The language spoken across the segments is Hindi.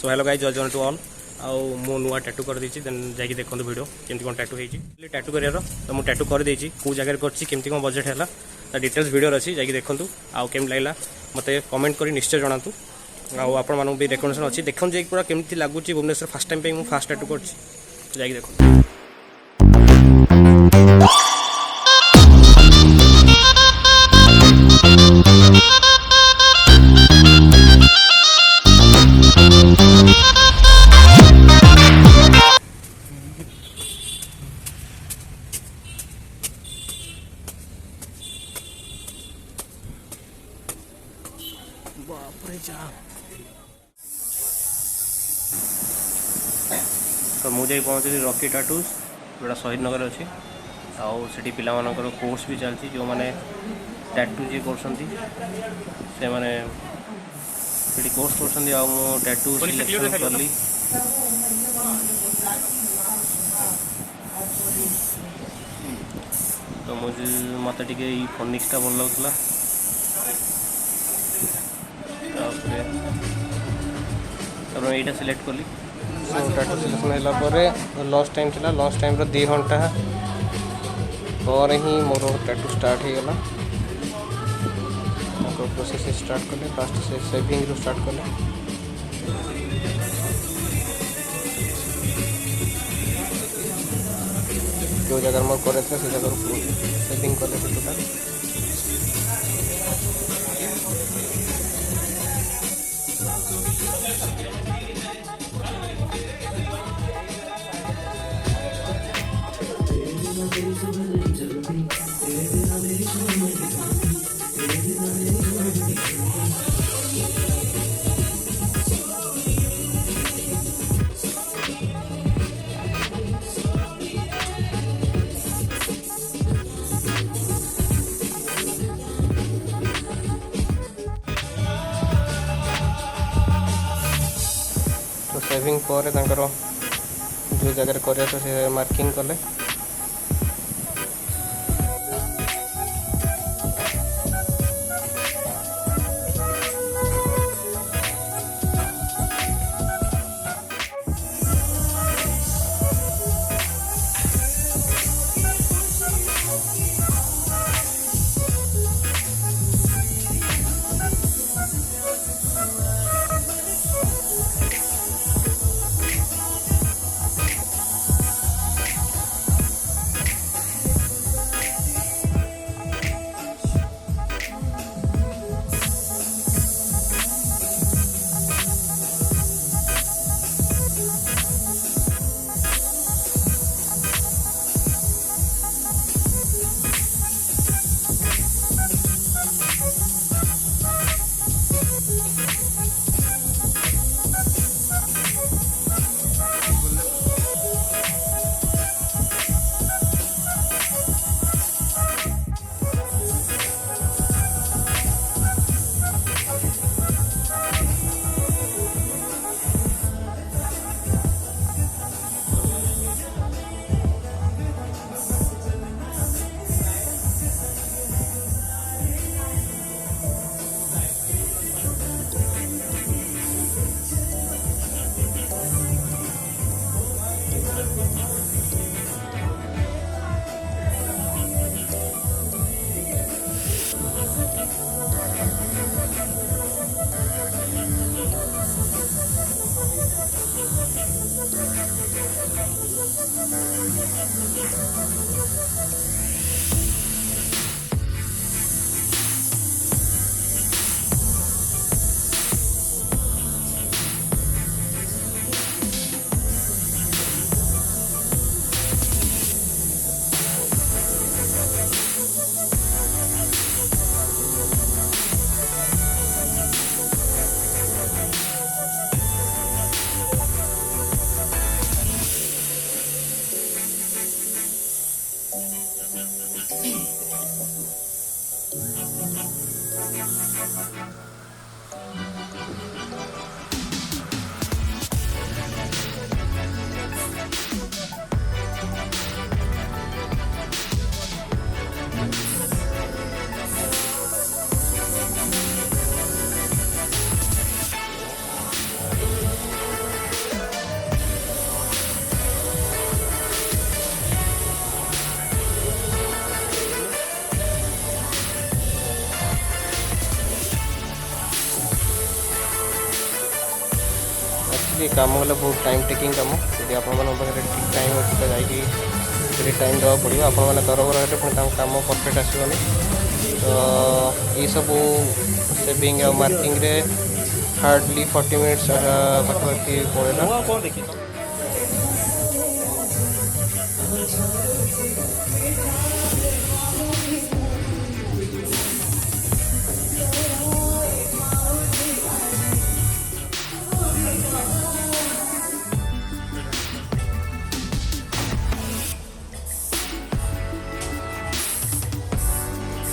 सो हेलो गाइस, जय जगन्नाथ टू ऑल। आउ मो नुआ टैटू कर देछि, देन जाकि देखो वीडियो केमती कोन टैटू हेछि। टैटू करियारो तो मु टैटू कर देछि, को जगह करछि, केमती कोन बजेट हैला ता डिटेल्स वीडियो अछि, जाकि देखंतु। आउ केम लागला मते कमेंट करी निश्चय जणातु। आउ आपण मानु भी रेकमेंडेशन अछि, देखन जे पूरा केमती लागुछि। भुवनेश्वर फर्स्ट टाइम पे मु फर्स्ट टैटू करछि, जाकि देखो। तो मुझे पहुँची रॉकी टैटू जोड़ा शहीद नगर अच्छी आउ से पिलामानकर कोर्स भी चलती जो मैंने टैटू जी कर कोर्स कर टैटू सिलेक्शन कली। तो मुझे मत फोनिक्सटा भल लगुला यहाँ सिलेक्ट कली। सो टैटू सिलेक्शन है लॉस्ट टाइम था, लॉस्ट टाइम 2 घंटा पर ही मोर टैटू स्टार्ट हो गला। प्रोसेस स्टार्ट कले, फास्ट से सेविंग रू स्टार्ट कले। जो जगह मोर करे से जगह सेविंग कले टोटल। तो सेविंग पर जो जगह कर से मार्किंग कले। एक्चुअली काम गला बहुत टाइम टेकिंग काम यदि आप ठीक टाइम अच्छे तो जाकि टाइम देवा पड़ो आपने तरबर हेल्ले पुणी काम परफेक्ट आसबनी तो ये सब सेविंग आ मार्किंग रे हार्डली 40 मिनिट्स पाखापाखि पड़ेगा।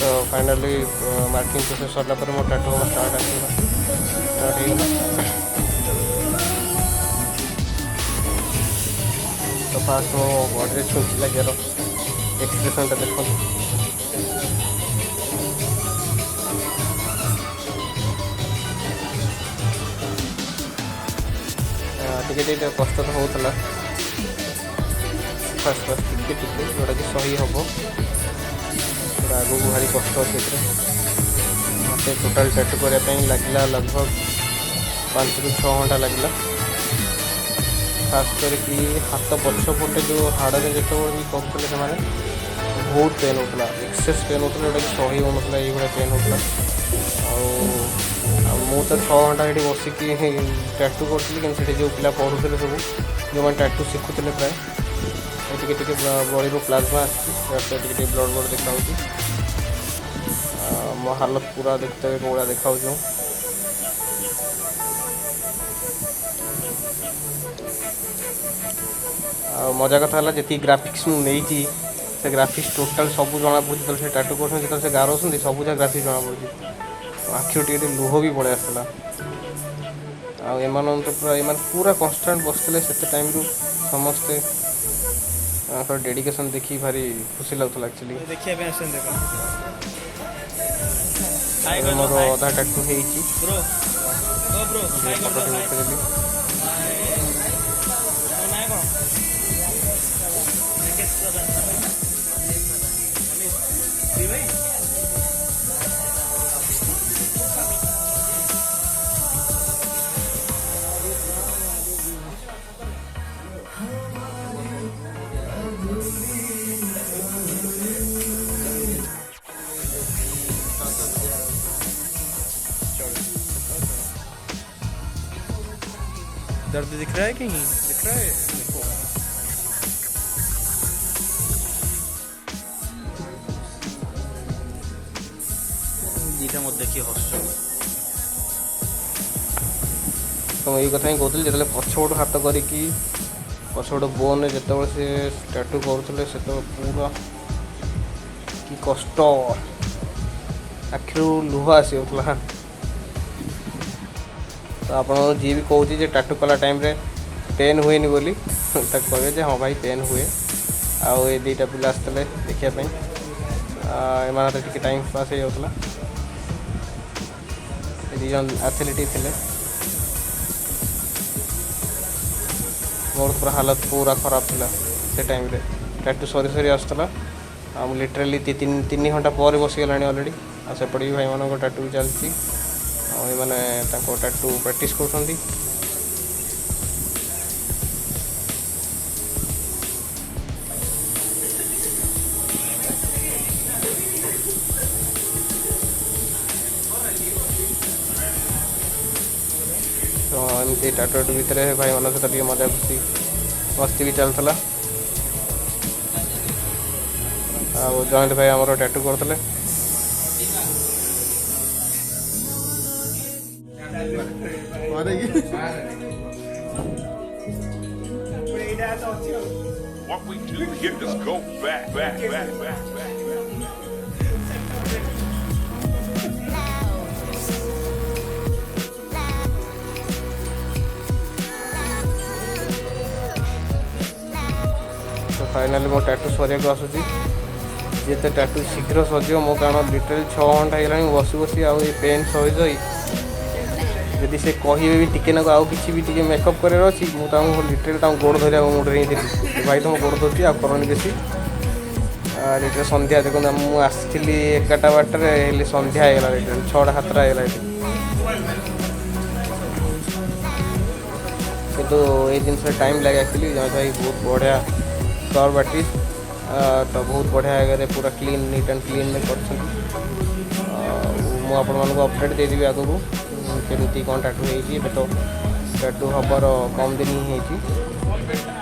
तो फाइनली मार्किंग प्रोसेस सरला पर मो टैटू स्टार्ट होगा तो फास्ट मो बॉडी छुंची लगे एक्सप्रेशन देखो टे कष्ट तो होता फास्ट फास्ट टिके जोटा कि सही हम आगू भारी कष्ट अच्छे मत टोटाल टैटू करने लगे लगभग 5 ରୁ 6 घंटा लगे खास करके हाथ पछपटे जो हाड़ में जो भी करते से बहुत पेन होता एक्सेस पेन होता जोटा कि सही हो ना ये पेन होता मु तो 6 घंटा ये बसिकी टैटू करी कि जो पिला पढ़ुते सब जो मैंने टैटू शिखुले प्राय टे बड़ी प्लाज्मा आटे ब्लड ब्लड देखा मो हालत पूरा देखते हुए कौड़ा देखा मजा कथा है जी ग्राफिक्स नहीं से ग्राफिक्स टोटाल सब जना पड़ी से टैटू कर से गार सब जगह ग्राफिक्स जना पड़ी आखि टे लुह भी पड़े आसला एम तो पूरा कन्स्टाट बसते से टाइम रू समस्ते डेडिकेशन देखी भारी खुशी लगता एक्चुअली मोर अधा टैटू दर्द दिख रहा है कहीं दिख रहा है देखो दीटा मत देखिए हस तो ये कथा ही कहते जो पछपट हाथ करी पछपट बोन जो से टैटू करुले से पूरा कि कष्ट आखिर लुह आसला तो आप जी भी कहूँ टैटू कला टाइम रे पेन हुए बोली कहे हाँ भाई पेन हुए आउ ये दुईटा पिला आसते देखापी एम टे टाइम पास हो जाता दीजन एथलीट थे मोर पूरा हालत पूरा खराब थी से टाइम रे टैटू सरी सरी आसला लिटराली 3 घंटा पर बसीगला अलरेडी आसेपटे भी भाई मान टैटू भी चलती मैंने टैटू प्रैक्टिस कर तो एमती टैटू भितर भाई मान सहित मजा खुशी मस्ती भी चलता जॉइंट भाई आम टैटू करते What we do here is go back. तो फाइनाली मो टैटू सरिया को आसूची जिते टैटू शीघ्र सजिव मो कारण लिटराली 6 घंटा है बसी बसी आउ पेन सही जदि से कहे भी टिके ना आउ कि मेकअप कर लिटराली गोड़ धरिया मुझे ही भाई तुम गोड़ धरती आ करनी बेसी लिटरे सन्ध्या देखो मुझे आसती 11टा 12टारे सन्ध्या होगा लिटराली 6टा 7टा होगा किंतु ये जिनस टाइम लगे एक्चुअली जहाँ भाई बहुत बढ़िया सर्व आर्टिस्ट तो बहुत बढ़िया आगे पूरा क्लीन नीट एंड क्लीन में कर अपडेट देदेवी आग को केमती कौन टाटू होती तो टाटू हबार कम दिन ही होती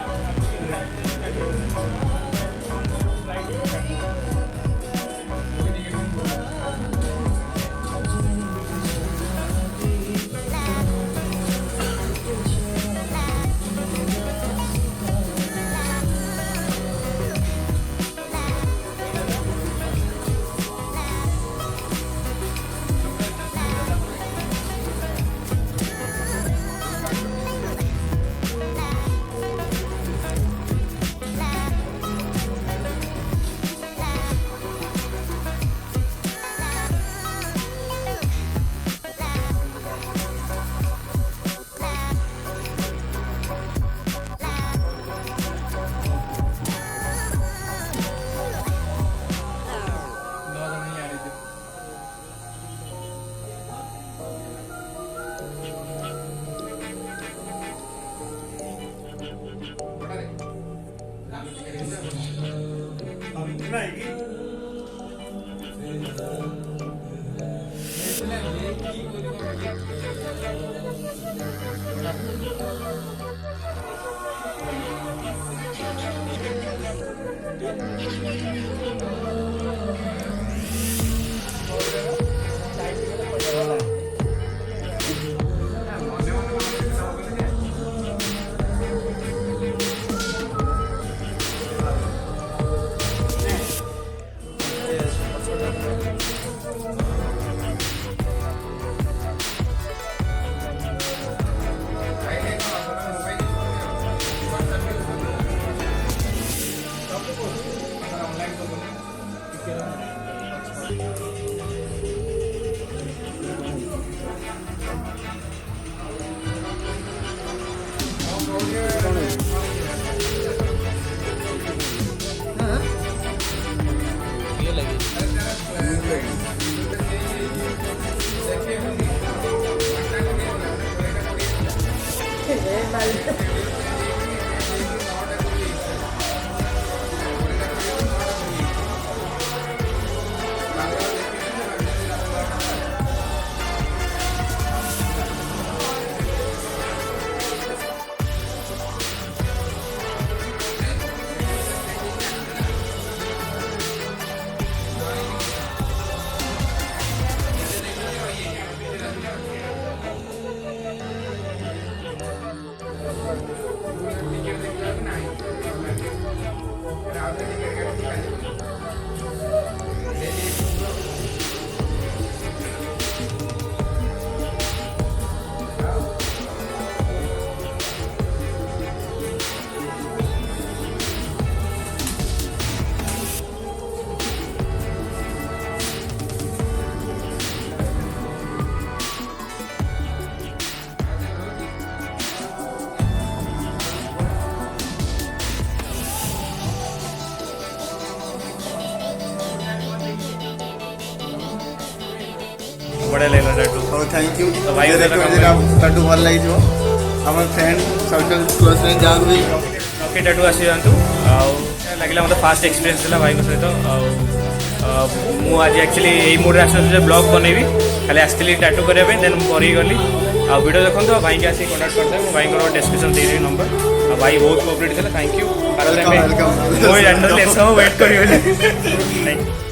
बढ़िया लगे टाटू Oh, thank you. तो भाई ये का टाटू भल लगी आम फ्रेंड सर्कल क्लोज फ्रेंड जहाँ भी ओके टाटू आसी जातु लगे मतलब फास्ट एक्सपीरियंस था भाई सहित मुझे एक्चुअली यही मुड आस ब्लॉग बनैबी खाली आसती टाटू करने देन परी गली आ वीडियो देखो भाई के आसिक कंटाक्ट करते भाई डिस्क्रिप्शन देदेवी नंबर भाई बहुत कोऑपरेट थैंक यू वेलकम मुझे जानते वेट करी थैंक यू।